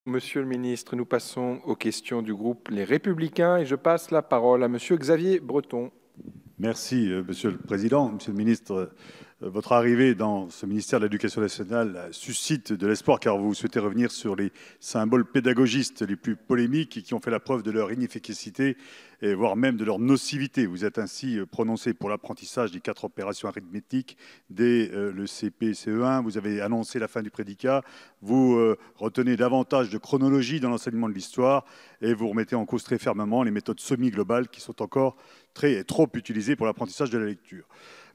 Monsieur le ministre, nous passons aux questions du groupe Les Républicains et je passe la parole à monsieur Xavier Breton. Merci, Monsieur le Président. Monsieur le ministre, votre arrivée dans ce ministère de l'Éducation nationale suscite de l'espoir car vous souhaitez revenir sur les symboles pédagogistes les plus polémiques et qui ont fait la preuve de leur inefficacité et voire même de leur nocivité. Vous êtes ainsi prononcé pour l'apprentissage des 4 opérations arithmétiques dès le CP, CE1. Vous avez annoncé la fin du prédicat. Vous retenez davantage de chronologie dans l'enseignement de l'histoire et vous remettez en cause très fermement les méthodes semi-globales qui sont encore trop utilisées pour l'apprentissage de la lecture.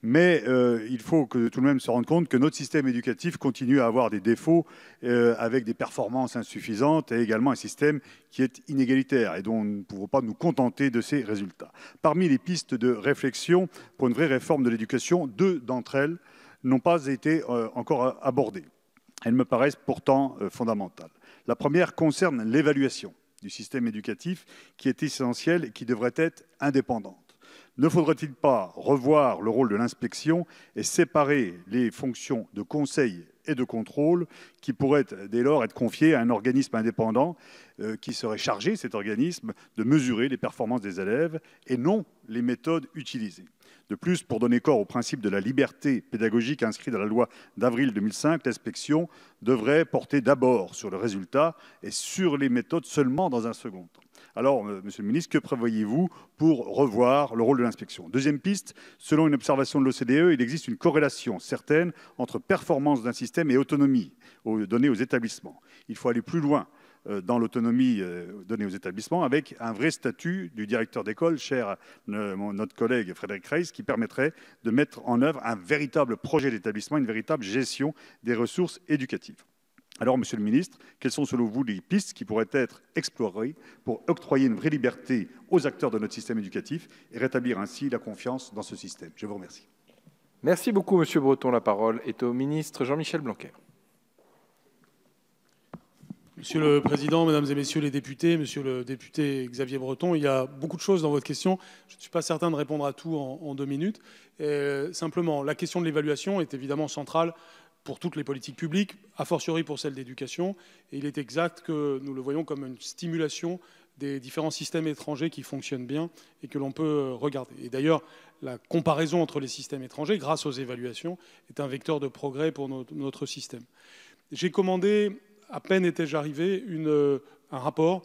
Mais il faut que tout de même se rendre compte que notre système éducatif continue à avoir des défauts avec des performances insuffisantes et également un système qui est inégalitaire et dont nous ne pouvons pas nous contenter de ces résultats. Parmi les pistes de réflexion pour une vraie réforme de l'éducation, 2 d'entre elles n'ont pas été encore abordées. Elles me paraissent pourtant fondamentales. La première concerne l'évaluation du système éducatif qui est essentielle et qui devrait être indépendante. Ne faudrait-il pas revoir le rôle de l'inspection et séparer les fonctions de conseil et de contrôle qui pourraient dès lors être confiées à un organisme indépendant qui serait chargé, cet organisme, de mesurer les performances des élèves et non les méthodes utilisées. De plus, pour donner corps au principe de la liberté pédagogique inscrit dans la loi d'avril 2005, l'inspection devrait porter d'abord sur le résultat et sur les méthodes seulement dans un second temps. Alors, Monsieur le ministre, que prévoyez-vous pour revoir le rôle de l'inspection? Deuxième piste, selon une observation de l'OCDE, il existe une corrélation certaine entre performance d'un système et autonomie donnée aux établissements. Il faut aller plus loin dans l'autonomie donnée aux établissements avec un vrai statut du directeur d'école, cher à notre collègue Frédéric Reiss, qui permettrait de mettre en œuvre un véritable projet d'établissement, une véritable gestion des ressources éducatives. Alors, Monsieur le ministre, quelles sont selon vous les pistes qui pourraient être explorées pour octroyer une vraie liberté aux acteurs de notre système éducatif et rétablir ainsi la confiance dans ce système? Je vous remercie. Merci beaucoup, monsieur Breton. La parole est au ministre Jean-Michel Blanquer. Monsieur le Président, Mesdames et Messieurs les députés, Monsieur le député Xavier Breton, il y a beaucoup de choses dans votre question. Je ne suis pas certain de répondre à tout en 2 minutes. Simplement, la question de l'évaluation est évidemment centrale pour toutes les politiques publiques, a fortiori pour celle d'éducation. Et il est exact que nous le voyons comme une stimulation des différents systèmes étrangers qui fonctionnent bien et que l'on peut regarder. Et d'ailleurs, la comparaison entre les systèmes étrangers, grâce aux évaluations, est un vecteur de progrès pour notre système. J'ai commandé, à peine étais-je arrivé, un rapport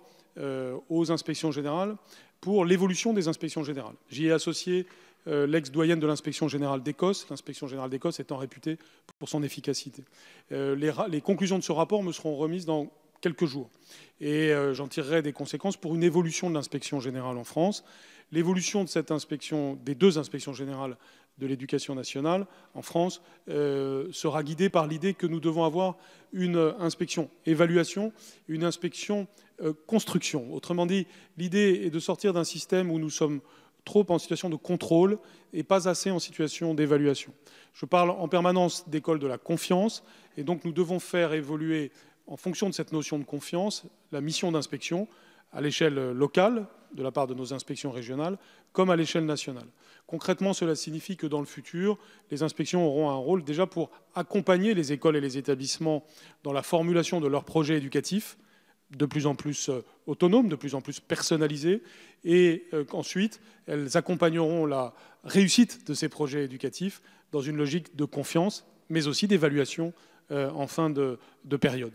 aux inspections générales pour l'évolution des inspections générales. J'y ai associé l'ex-doyenne de l'inspection générale d'Écosse, l'inspection générale d'Écosse étant réputée pour son efficacité. Les conclusions de ce rapport me seront remises dans quelques jours et j'en tirerai des conséquences pour une évolution de l'inspection générale en France. L'évolution de cette inspection, des 2 inspections générales de l'éducation nationale en France, sera guidée par l'idée que nous devons avoir une inspection évaluation, une inspection construction. Autrement dit, l'idée est de sortir d'un système où nous sommes trop en situation de contrôle et pas assez en situation d'évaluation. Je parle en permanence d'école de la confiance et donc nous devons faire évoluer en fonction de cette notion de confiance la mission d'inspection à l'échelle locale de la part de nos inspections régionales comme à l'échelle nationale. Concrètement, cela signifie que dans le futur, les inspections auront un rôle déjà pour accompagner les écoles et les établissements dans la formulation de leurs projets éducatifs, de plus en plus autonomes, de plus en plus personnalisés, et qu'ensuite, elles accompagneront la réussite de ces projets éducatifs dans une logique de confiance, mais aussi d'évaluation en fin de période.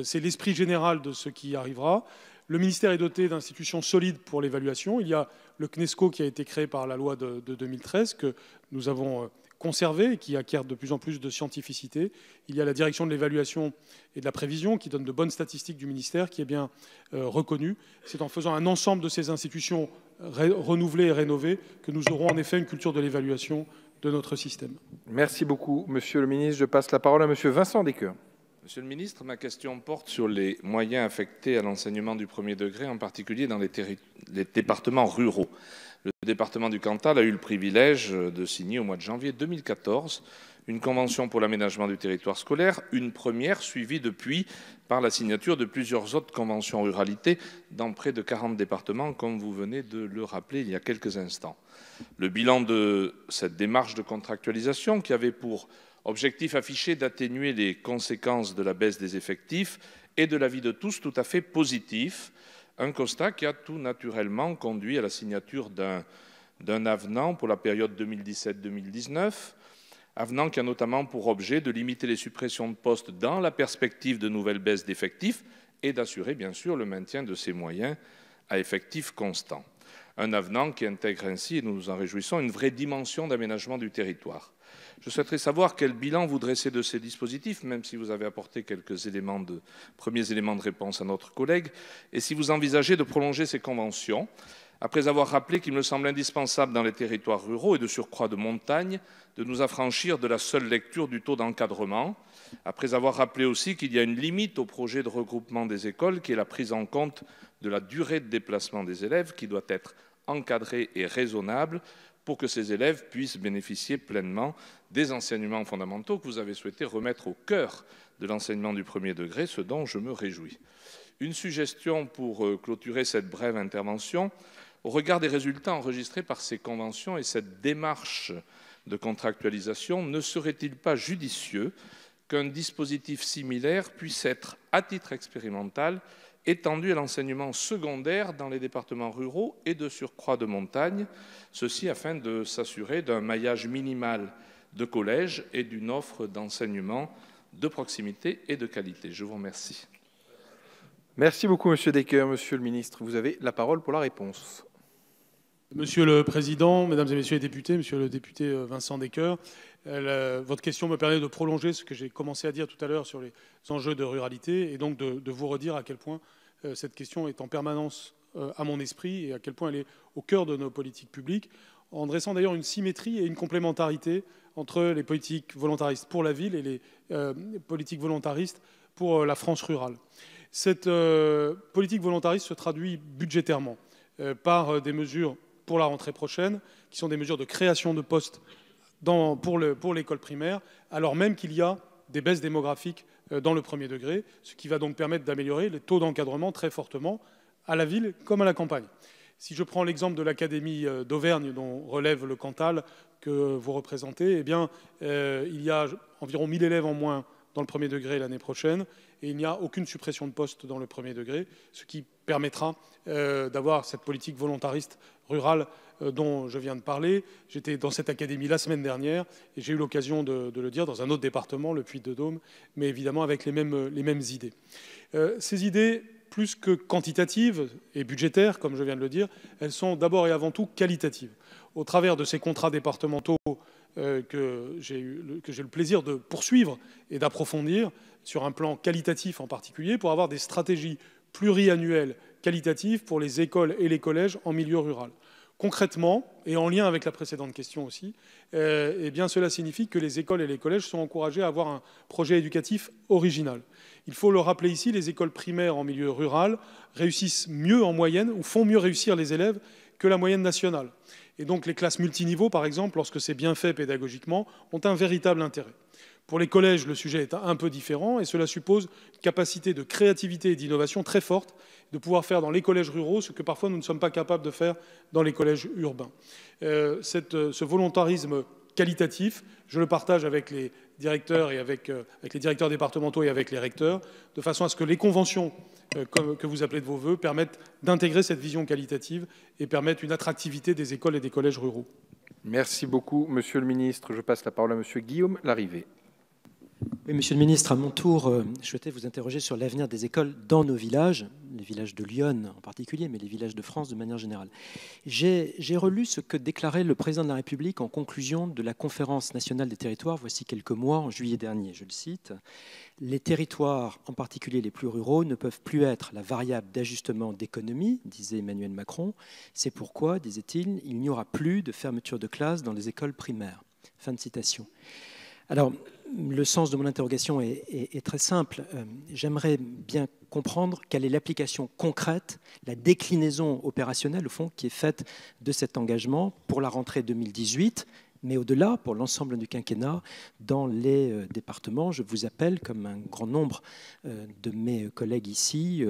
C'est l'esprit général de ce qui arrivera. Le ministère est doté d'institutions solides pour l'évaluation. Il y a le CNESCO qui a été créé par la loi de 2013, que nous avons conservé et qui acquiert de plus en plus de scientificité. Il y a la direction de l'évaluation et de la prévision qui donne de bonnes statistiques du ministère, qui est bien reconnue. C'est en faisant un ensemble de ces institutions renouvelées et rénovées que nous aurons en effet une culture de l'évaluation de notre système. Merci beaucoup, monsieur le ministre. Je passe la parole à monsieur Vincent Descoeur. Monsieur le ministre, ma question porte sur les moyens affectés à l'enseignement du premier degré, en particulier dans les départements ruraux. Le département du Cantal a eu le privilège de signer au mois de janvier 2014 une convention pour l'aménagement du territoire scolaire, une première suivie depuis par la signature de plusieurs autres conventions ruralité dans près de 40 départements, comme vous venez de le rappeler il y a quelques instants. Le bilan de cette démarche de contractualisation, qui avait pour objectif affiché d'atténuer les conséquences de la baisse des effectifs, et de l'avis de tous tout à fait positif. Un constat qui a tout naturellement conduit à la signature d'un avenant pour la période 2017-2019, avenant qui a notamment pour objet de limiter les suppressions de postes dans la perspective de nouvelles baisses d'effectifs et d'assurer bien sûr le maintien de ces moyens à effectifs constants. Un avenant qui intègre ainsi, et nous nous en réjouissons, une vraie dimension d'aménagement du territoire. Je souhaiterais savoir quel bilan vous dressez de ces dispositifs, même si vous avez apporté quelques premiers éléments de réponse à notre collègue, et si vous envisagez de prolonger ces conventions, après avoir rappelé qu'il me semble indispensable dans les territoires ruraux et de surcroît de montagne de nous affranchir de la seule lecture du taux d'encadrement, après avoir rappelé aussi qu'il y a une limite au projet de regroupement des écoles qui est la prise en compte de la durée de déplacement des élèves qui doit être encadrée et raisonnable pour que ces élèves puissent bénéficier pleinement des enseignements fondamentaux que vous avez souhaité remettre au cœur de l'enseignement du premier degré, ce dont je me réjouis. Une suggestion pour clôturer cette brève intervention. Au regard des résultats enregistrés par ces conventions et cette démarche de contractualisation, ne serait-il pas judicieux qu'un dispositif similaire puisse être, à titre expérimental, étendu à l'enseignement secondaire dans les départements ruraux et de surcroît de montagne, ceci afin de s'assurer d'un maillage minimal de collèges et d'une offre d'enseignement de proximité et de qualité. Je vous remercie. Merci beaucoup, Monsieur Decker. Monsieur le ministre, vous avez la parole pour la réponse. Monsieur le Président, Mesdames et Messieurs les députés, Monsieur le député Vincent Decker, votre question me permet de prolonger ce que j'ai commencé à dire tout à l'heure sur les enjeux de ruralité et donc de vous redire à quel point cette question est en permanence à mon esprit et à quel point elle est au cœur de nos politiques publiques, en dressant d'ailleurs une symétrie et une complémentarité entre les politiques volontaristes pour la ville et les politiques volontaristes pour la France rurale. Cette politique volontariste se traduit budgétairement par des mesures pour la rentrée prochaine, qui sont des mesures de création de postes pour l'école primaire, alors même qu'il y a des baisses démographiques dans le premier degré, ce qui va donc permettre d'améliorer les taux d'encadrement très fortement à la ville comme à la campagne. Si je prends l'exemple de l'Académie d'Auvergne, dont relève le Cantal que vous représentez, eh bien, il y a environ 1000 élèves en moins dans le premier degré l'année prochaine, et il n'y a aucune suppression de postes dans le premier degré, ce qui permettra d'avoir cette politique volontariste rurale dont je viens de parler. J'étais dans cette académie la semaine dernière, et j'ai eu l'occasion de le dire dans un autre département, le Puy-de-Dôme, mais évidemment avec les mêmes idées. Ces idées, plus que quantitatives et budgétaires, comme je viens de le dire, elles sont d'abord et avant tout qualitatives. Au travers de ces contrats départementaux que j'ai eu le plaisir de poursuivre et d'approfondir sur un plan qualitatif en particulier, pour avoir des stratégies pluriannuelles qualitatives pour les écoles et les collèges en milieu rural. Concrètement, et en lien avec la précédente question aussi, eh bien cela signifie que les écoles et les collèges sont encouragés à avoir un projet éducatif original. Il faut le rappeler ici, les écoles primaires en milieu rural réussissent mieux en moyenne, ou font mieux réussir les élèves que la moyenne nationale. Et donc les classes multiniveaux, par exemple, lorsque c'est bien fait pédagogiquement, ont un véritable intérêt. Pour les collèges, le sujet est un peu différent et cela suppose une capacité de créativité et d'innovation très forte, de pouvoir faire dans les collèges ruraux ce que parfois nous ne sommes pas capables de faire dans les collèges urbains. Ce volontarisme qualitatif, je le partage avec les directeurs et avec les directeurs départementaux et avec les recteurs, de façon à ce que les conventions que vous appelez de vos vœux permettent d'intégrer cette vision qualitative et permettent une attractivité des écoles et des collèges ruraux. Merci beaucoup, Monsieur le ministre. Je passe la parole à Monsieur Guillaume Larrivé. Oui, Monsieur le ministre, à mon tour, je souhaitais vous interroger sur l'avenir des écoles dans nos villages, les villages de Lyon en particulier, mais les villages de France de manière générale. J'ai relu ce que déclarait le président de la République en conclusion de la conférence nationale des territoires, voici quelques mois, en juillet dernier, je le cite. « Les territoires, en particulier les plus ruraux, ne peuvent plus être la variable d'ajustement d'économie, disait Emmanuel Macron. C'est pourquoi, disait-il, il n'y aura plus de fermeture de classes dans les écoles primaires. » Fin de citation. Alors, le sens de mon interrogation est très simple. J'aimerais bien comprendre quelle est l'application concrète, la déclinaison opérationnelle, au fond, qui est faite de cet engagement pour la rentrée 2018, mais au-delà, pour l'ensemble du quinquennat, dans les départements. Je vous appelle, comme un grand nombre de mes collègues ici,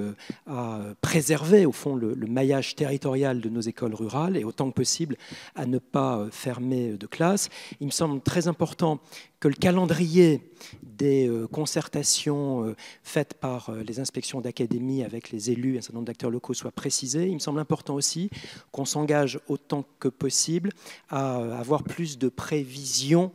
à préserver, au fond, le maillage territorial de nos écoles rurales et autant que possible à ne pas fermer de classes. Il me semble très important que le calendrier des concertations faites par les inspections d'académie avec les élus et un certain nombre d'acteurs locaux soit précisé. Il me semble important aussi qu'on s'engage autant que possible à avoir plus de prévisions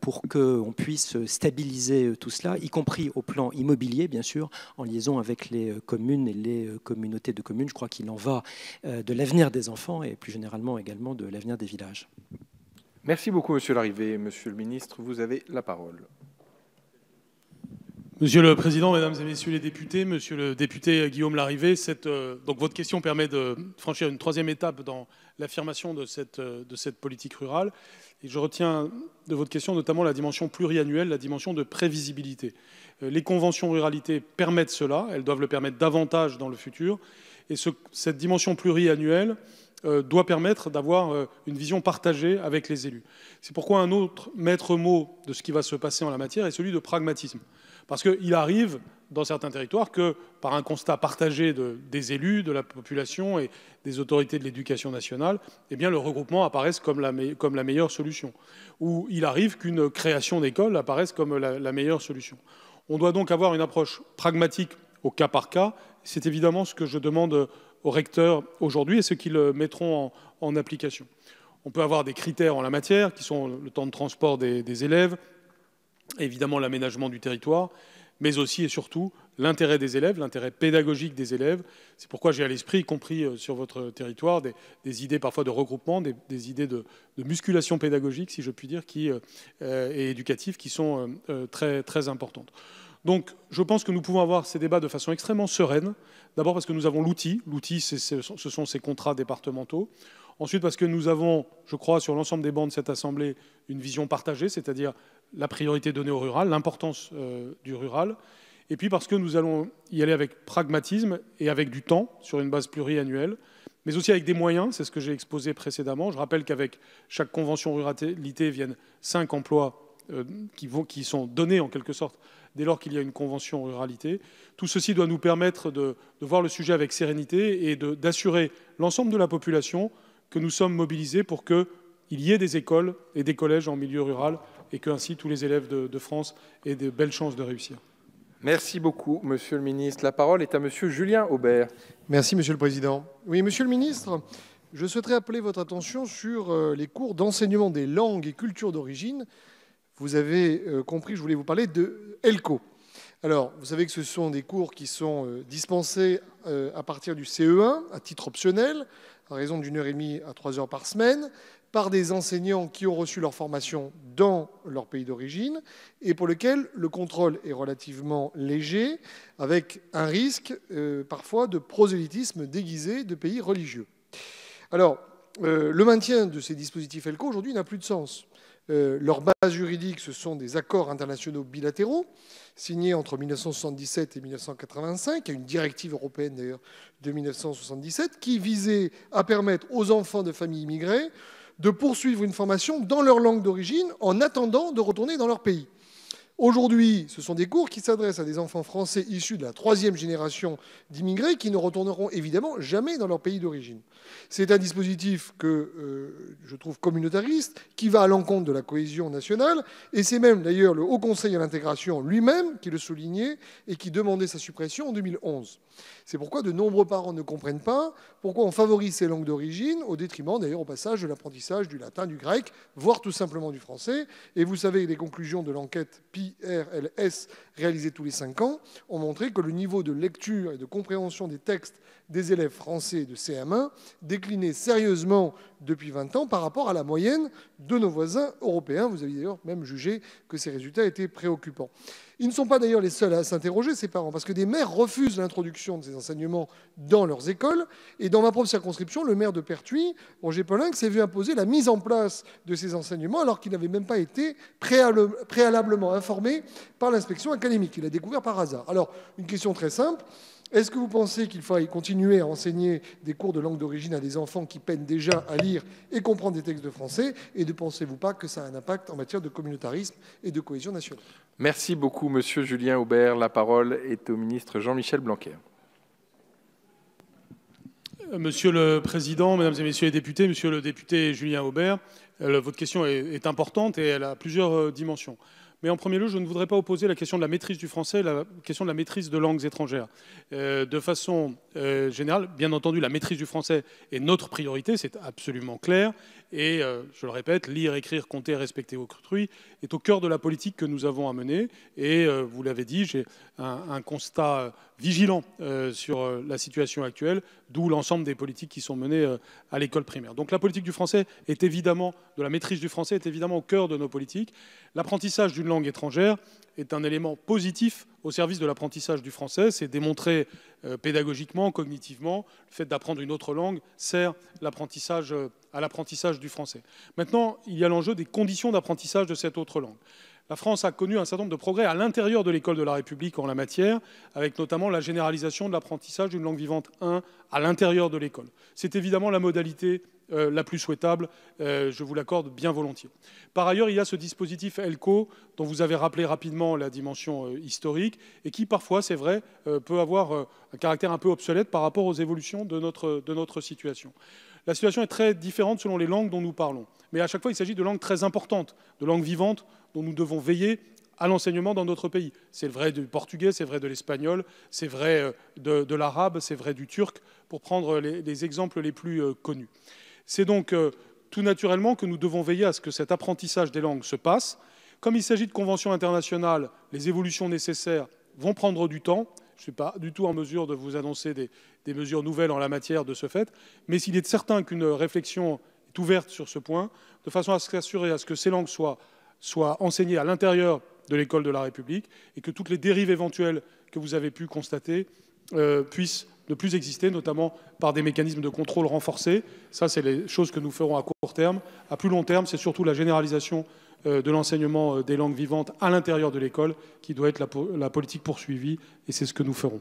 pour qu'on puisse stabiliser tout cela, y compris au plan immobilier, bien sûr, en liaison avec les communes et les communautés de communes. Je crois qu'il en va de l'avenir des enfants et plus généralement également de l'avenir des villages. Merci beaucoup, Monsieur Larrivé. Monsieur le ministre, vous avez la parole. Monsieur le Président, Mesdames et Messieurs les députés, Monsieur le député Guillaume Larrivé, donc votre question permet de franchir une troisième étape dans l'affirmation de cette politique rurale. Et je retiens de votre question notamment la dimension pluriannuelle, la dimension de prévisibilité. Les conventions ruralité permettent cela, elles doivent le permettre davantage dans le futur. Et cette dimension pluriannuelle doit permettre d'avoir une vision partagée avec les élus. C'est pourquoi un autre maître mot de ce qui va se passer en la matière est celui de pragmatisme. Parce qu'il arrive dans certains territoires que, par un constat partagé des élus, de la population et des autorités de l'éducation nationale, eh bien, le regroupement apparaisse comme la meilleure solution. Ou il arrive qu'une création d'école apparaisse comme la meilleure solution. On doit donc avoir une approche pragmatique au cas par cas. C'est évidemment ce que je demande aux recteurs aujourd'hui et ceux qui le mettront en application. On peut avoir des critères en la matière qui sont le temps de transport des élèves, évidemment l'aménagement du territoire, mais aussi et surtout l'intérêt des élèves, l'intérêt pédagogique des élèves. C'est pourquoi j'ai à l'esprit, y compris sur votre territoire, des idées parfois de regroupement, des idées de musculation pédagogique, si je puis dire, et éducative, qui sont très, très importantes. Donc je pense que nous pouvons avoir ces débats de façon extrêmement sereine. D'abord parce que nous avons l'outil. L'outil, ce sont ces contrats départementaux. Ensuite parce que nous avons, je crois, sur l'ensemble des bancs de cette Assemblée, une vision partagée, c'est-à-dire la priorité donnée au rural, l'importance du rural. Et puis parce que nous allons y aller avec pragmatisme et avec du temps, sur une base pluriannuelle, mais aussi avec des moyens, c'est ce que j'ai exposé précédemment. Je rappelle qu'avec chaque convention ruralité viennent 5 emplois qui sont donnés en quelque sorte dès lors qu'il y a une convention ruralité. Tout ceci doit nous permettre de voir le sujet avec sérénité et d'assurer l'ensemble de la population que nous sommes mobilisés pour qu'il y ait des écoles et des collèges en milieu rural et qu'ainsi tous les élèves de France aient de belles chances de réussir. Merci beaucoup, Monsieur le ministre. La parole est à Monsieur Julien Aubert. Merci, Monsieur le Président. Oui, Monsieur le ministre, je souhaiterais appeler votre attention sur les cours d'enseignement des langues et cultures d'origine. Vous avez compris, je voulais vous parler de ELCO. Alors, vous savez que ce sont des cours qui sont dispensés à partir du CE1, à titre optionnel, à raison d'1h30 à 3h par semaine, par des enseignants qui ont reçu leur formation dans leur pays d'origine et pour lesquels le contrôle est relativement léger, avec un risque parfois de prosélytisme déguisé de pays religieux. Alors, le maintien de ces dispositifs ELCO aujourd'hui n'a plus de sens. Leur base juridique, ce sont des accords internationaux bilatéraux signés entre 1977 et 1985. Il y a une directive européenne d'ailleurs de 1977 qui visait à permettre aux enfants de familles immigrées de poursuivre une formation dans leur langue d'origine en attendant de retourner dans leur pays. Aujourd'hui, ce sont des cours qui s'adressent à des enfants français issus de la 3e génération d'immigrés qui ne retourneront évidemment jamais dans leur pays d'origine. C'est un dispositif que je trouve communautariste, qui va à l'encontre de la cohésion nationale, et c'est même d'ailleurs le Haut Conseil à l'intégration lui-même qui le soulignait et qui demandait sa suppression en 2011. C'est pourquoi de nombreux parents ne comprennent pas pourquoi on favorise ces langues d'origine, au détriment d'ailleurs au passage de l'apprentissage du latin, du grec, voire tout simplement du français. Et vous savez, les conclusions de l'enquête PIRLS réalisée tous les 5 ans ont montré que le niveau de lecture et de compréhension des textes des élèves français de CM1 déclinait sérieusement depuis 20 ans par rapport à la moyenne de nos voisins européens. Vous avez d'ailleurs même jugé que ces résultats étaient préoccupants. Ils ne sont pas d'ailleurs les seuls à s'interroger, ces parents, parce que des maires refusent l'introduction de ces enseignements dans leurs écoles. Et dans ma propre circonscription, le maire de Pertuis, Roger Polinck, s'est vu imposer la mise en place de ces enseignements alors qu'il n'avait même pas été préalablement informé par l'inspection académique. Il a découvert par hasard. Alors, une question très simple. Est-ce que vous pensez qu'il faille continuer à enseigner des cours de langue d'origine à des enfants qui peinent déjà à lire et comprendre des textes de français? Et ne pensez-vous pas que ça a un impact en matière de communautarisme et de cohésion nationale? Merci beaucoup, Monsieur Julien Aubert. La parole est au ministre Jean-Michel Blanquer. Monsieur le Président, Mesdames et Messieurs les députés, Monsieur le député Julien Aubert, votre question est importante et elle a plusieurs dimensions. Mais en premier lieu, je ne voudrais pas opposer la question de la maîtrise du français et la question de la maîtrise de langues étrangères. De façon générale, bien entendu, la maîtrise du français est notre priorité, c'est absolument clair. Et je le répète, lire, écrire, compter, respecter autrui est au cœur de la politique que nous avons à mener. Et vous l'avez dit, j'ai un constat vigilant sur la situation actuelle, d'où l'ensemble des politiques qui sont menées à l'école primaire. Donc la politique du français est évidemment, de la maîtrise du français est évidemment au cœur de nos politiques. L'apprentissage d'une langue étrangère est un élément positif au service de l'apprentissage du français. C'est démontré pédagogiquement, cognitivement. Le fait d'apprendre une autre langue sert à l'apprentissage du français. Maintenant, il y a l'enjeu des conditions d'apprentissage de cette autre langue. La France a connu un certain nombre de progrès à l'intérieur de l'école de la République en la matière, avec notamment la généralisation de l'apprentissage d'une langue vivante 1 à l'intérieur de l'école. C'est évidemment la modalité la plus souhaitable, je vous l'accorde bien volontiers. Par ailleurs, il y a ce dispositif ELCO, dont vous avez rappelé rapidement la dimension historique, et qui parfois, c'est vrai, peut avoir un caractère un peu obsolète par rapport aux évolutions de notre situation. La situation est très différente selon les langues dont nous parlons. Mais à chaque fois, il s'agit de langues très importantes, de langues vivantes dont nous devons veiller à l'enseignement dans notre pays. C'est vrai du portugais, c'est vrai de l'espagnol, c'est vrai de l'arabe, c'est vrai du turc, pour prendre les exemples les plus connus. C'est donc tout naturellement que nous devons veiller à ce que cet apprentissage des langues se passe. Comme il s'agit de conventions internationales, les évolutions nécessaires vont prendre du temps. Je ne suis pas du tout en mesure de vous annoncer des mesures nouvelles en la matière de ce fait, mais il est certain qu'une réflexion est ouverte sur ce point, de façon à s'assurer à ce que ces langues soient enseignées à l'intérieur de l'école de la République et que toutes les dérives éventuelles que vous avez pu constater puissent ne plus exister, notamment par des mécanismes de contrôle renforcés. Ça, c'est les choses que nous ferons à court terme. À plus long terme, c'est surtout la généralisation de l'enseignement des langues vivantes à l'intérieur de l'école qui doit être la politique poursuivie, et c'est ce que nous ferons.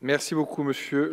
Merci beaucoup, monsieur.